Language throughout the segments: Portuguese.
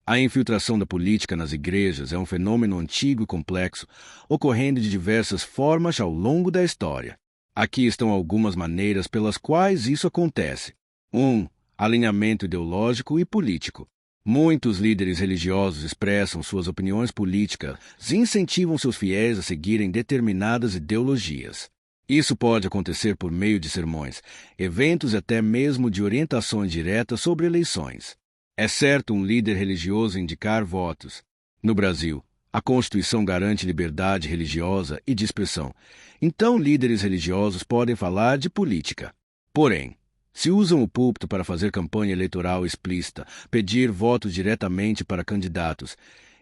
A infiltração da política nas igrejas é um fenômeno antigo e complexo, ocorrendo de diversas formas ao longo da história. Aqui estão algumas maneiras pelas quais isso acontece. 1. Alinhamento ideológico e político. Muitos líderes religiosos expressam suas opiniões políticas e incentivam seus fiéis a seguirem determinadas ideologias. Isso pode acontecer por meio de sermões, eventos e até mesmo de orientações diretas sobre eleições. É certo um líder religioso indicar votos. No Brasil, a Constituição garante liberdade religiosa e de expressão, então líderes religiosos podem falar de política. Porém, se usam o púlpito para fazer campanha eleitoral explícita, pedir votos diretamente para candidatos,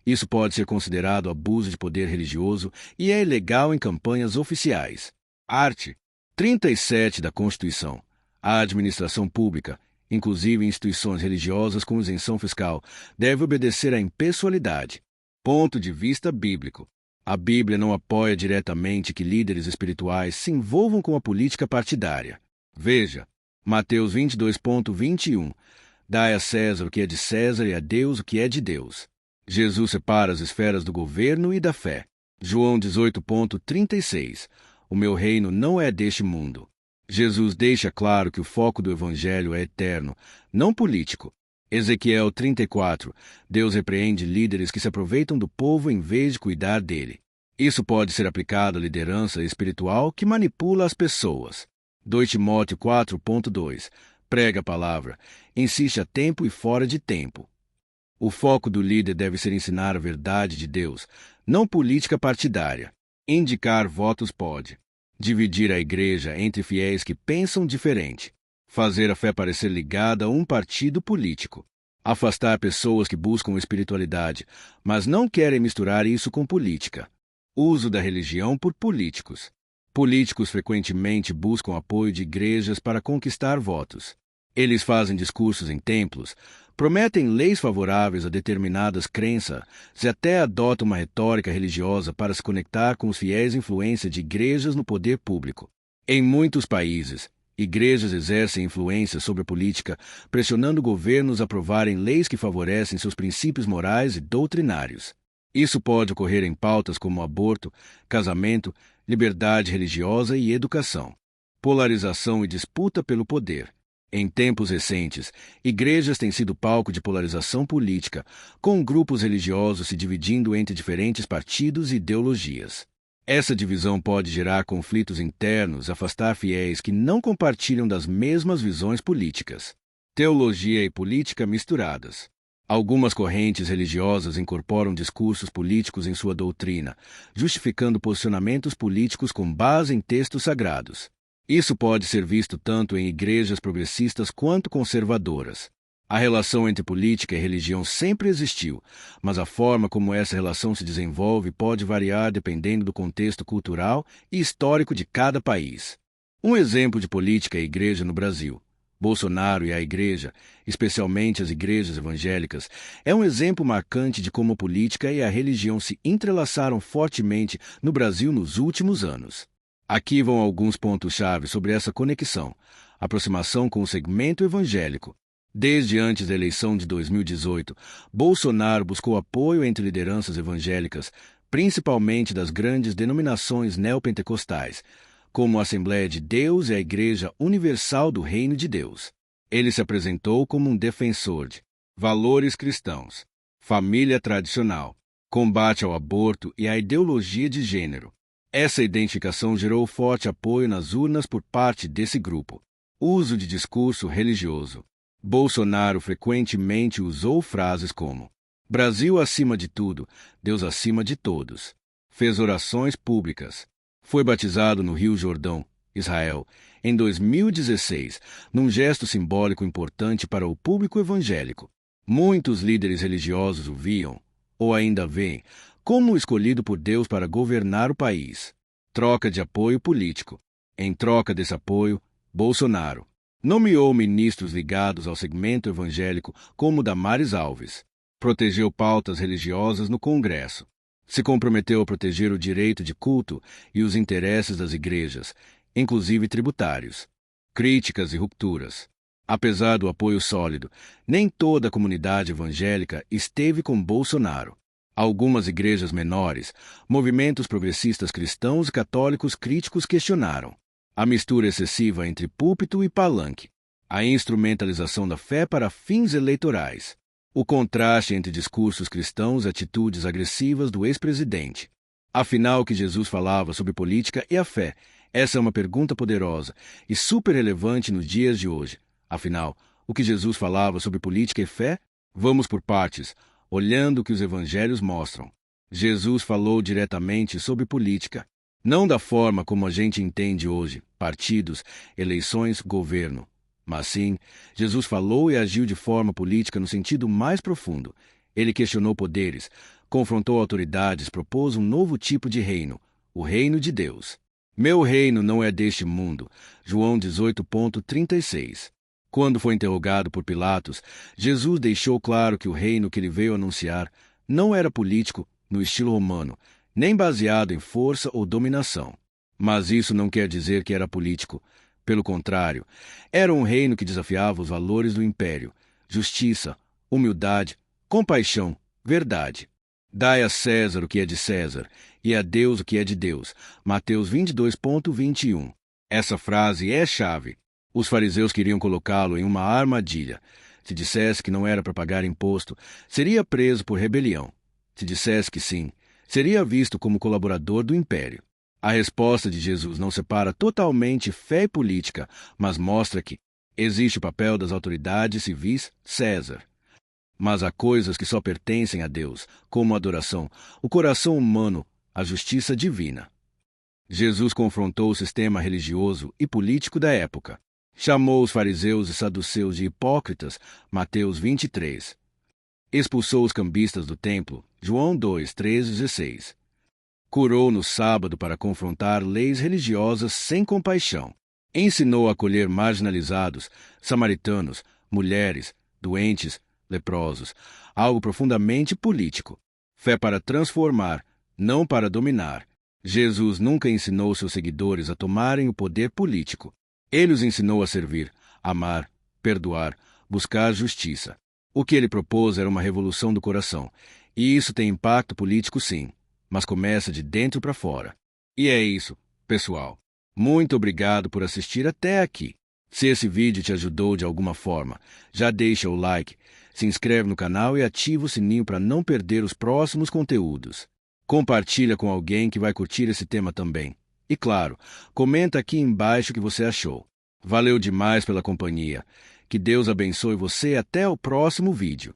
isso pode ser considerado abuso de poder religioso e é ilegal em campanhas oficiais. Art. 37 da Constituição. A administração pública, inclusive instituições religiosas com isenção fiscal, deve obedecer à impessoalidade. Ponto de vista bíblico. A Bíblia não apoia diretamente que líderes espirituais se envolvam com a política partidária. Veja, Mateus 22.21. Dai a César o que é de César e a Deus o que é de Deus. Jesus separa as esferas do governo e da fé. João 18.36. O meu reino não é deste mundo. Jesus deixa claro que o foco do Evangelho é eterno, não político. Ezequiel 34. Deus repreende líderes que se aproveitam do povo em vez de cuidar dele. Isso pode ser aplicado à liderança espiritual que manipula as pessoas. 2 Timóteo 4.2. Prega a palavra. Insiste a tempo e fora de tempo. O foco do líder deve ser ensinar a verdade de Deus, não política partidária. Indicar votos pode dividir a igreja entre fiéis que pensam diferente, fazer a fé parecer ligada a um partido político, afastar pessoas que buscam espiritualidade, mas não querem misturar isso com política, uso da religião por políticos. Políticos frequentemente buscam apoio de igrejas para conquistar votos. Eles fazem discursos em templos, prometem leis favoráveis a determinadas crenças e até adotam uma retórica religiosa para se conectar com os fiéis influência de igrejas no poder público. Em muitos países, igrejas exercem influência sobre a política, pressionando governos a aprovarem leis que favorecem seus princípios morais e doutrinários. Isso pode ocorrer em pautas como aborto, casamento, liberdade religiosa e educação. Polarização e disputa pelo poder. Em tempos recentes, igrejas têm sido palco de polarização política, com grupos religiosos se dividindo entre diferentes partidos e ideologias. Essa divisão pode gerar conflitos internos e afastar fiéis que não compartilham das mesmas visões políticas. Teologia e política misturadas. Algumas correntes religiosas incorporam discursos políticos em sua doutrina, justificando posicionamentos políticos com base em textos sagrados. Isso pode ser visto tanto em igrejas progressistas quanto conservadoras. A relação entre política e religião sempre existiu, mas a forma como essa relação se desenvolve pode variar dependendo do contexto cultural e histórico de cada país. Um exemplo de política e igreja no Brasil. Bolsonaro e a igreja, especialmente as igrejas evangélicas, é um exemplo marcante de como a política e a religião se entrelaçaram fortemente no Brasil nos últimos anos. Aqui vão alguns pontos-chave sobre essa conexão, aproximação com o segmento evangélico. Desde antes da eleição de 2018, Bolsonaro buscou apoio entre lideranças evangélicas, principalmente das grandes denominações neopentecostais, como a Assembleia de Deus e a Igreja Universal do Reino de Deus. Ele se apresentou como um defensor de valores cristãos, família tradicional, combate ao aborto e à ideologia de gênero. Essa identificação gerou forte apoio nas urnas por parte desse grupo. Uso de discurso religioso. Bolsonaro frequentemente usou frases como Brasil acima de tudo, Deus acima de todos. Fez orações públicas. Foi batizado no Rio Jordão, Israel, em 2016, num gesto simbólico importante para o público evangélico. Muitos líderes religiosos o viam, ou ainda veem, como escolhido por Deus para governar o país. Troca de apoio político. Em troca desse apoio, Bolsonaro nomeou ministros ligados ao segmento evangélico como Damares Alves. Protegeu pautas religiosas no Congresso. Se comprometeu a proteger o direito de culto e os interesses das igrejas, inclusive tributários. Críticas e rupturas. Apesar do apoio sólido, nem toda a comunidade evangélica esteve com Bolsonaro. Algumas igrejas menores, movimentos progressistas cristãos e católicos críticos questionaram a mistura excessiva entre púlpito e palanque, a instrumentalização da fé para fins eleitorais, o contraste entre discursos cristãos e atitudes agressivas do ex-presidente. Afinal, que Jesus falava sobre política e a fé? Essa é uma pergunta poderosa e super relevante nos dias de hoje. Afinal, o que Jesus falava sobre política e fé? Vamos por partes, olhando o que os evangelhos mostram. Jesus falou diretamente sobre política, não da forma como a gente entende hoje, partidos, eleições, governo. Mas sim, Jesus falou e agiu de forma política no sentido mais profundo. Ele questionou poderes, confrontou autoridades, propôs um novo tipo de reino, o reino de Deus. Meu reino não é deste mundo. João 18,36. Quando foi interrogado por Pilatos, Jesus deixou claro que o reino que ele veio anunciar não era político no estilo romano, nem baseado em força ou dominação. Mas isso não quer dizer que era político. Pelo contrário, era um reino que desafiava os valores do império: justiça, humildade, compaixão, verdade. Dai a César o que é de César, e a Deus o que é de Deus. Mateus 22,21. Essa frase é chave. Os fariseus queriam colocá-lo em uma armadilha. Se dissesse que não era para pagar imposto, seria preso por rebelião. Se dissesse que sim, seria visto como colaborador do império. A resposta de Jesus não separa totalmente fé e política, mas mostra que existe o papel das autoridades civis, César. Mas há coisas que só pertencem a Deus, como a adoração, o coração humano, a justiça divina. Jesus confrontou o sistema religioso e político da época. Chamou os fariseus e saduceus de hipócritas, Mateus 23. Expulsou os cambistas do templo, João 2, 13 e 16. Curou no sábado para confrontar leis religiosas sem compaixão. Ensinou a acolher marginalizados, samaritanos, mulheres, doentes, leprosos, algo profundamente político. Fé para transformar, não para dominar. Jesus nunca ensinou seus seguidores a tomarem o poder político. Ele os ensinou a servir, amar, perdoar, buscar justiça. O que ele propôs era uma revolução do coração, e isso tem impacto político sim, mas começa de dentro para fora. E é isso, pessoal. Muito obrigado por assistir até aqui. Se esse vídeo te ajudou de alguma forma, já deixa o like, se inscreve no canal e ativa o sininho para não perder os próximos conteúdos. Compartilha com alguém que vai curtir esse tema também. E claro, comenta aqui embaixo o que você achou. Valeu demais pela companhia. Que Deus abençoe você e até o próximo vídeo.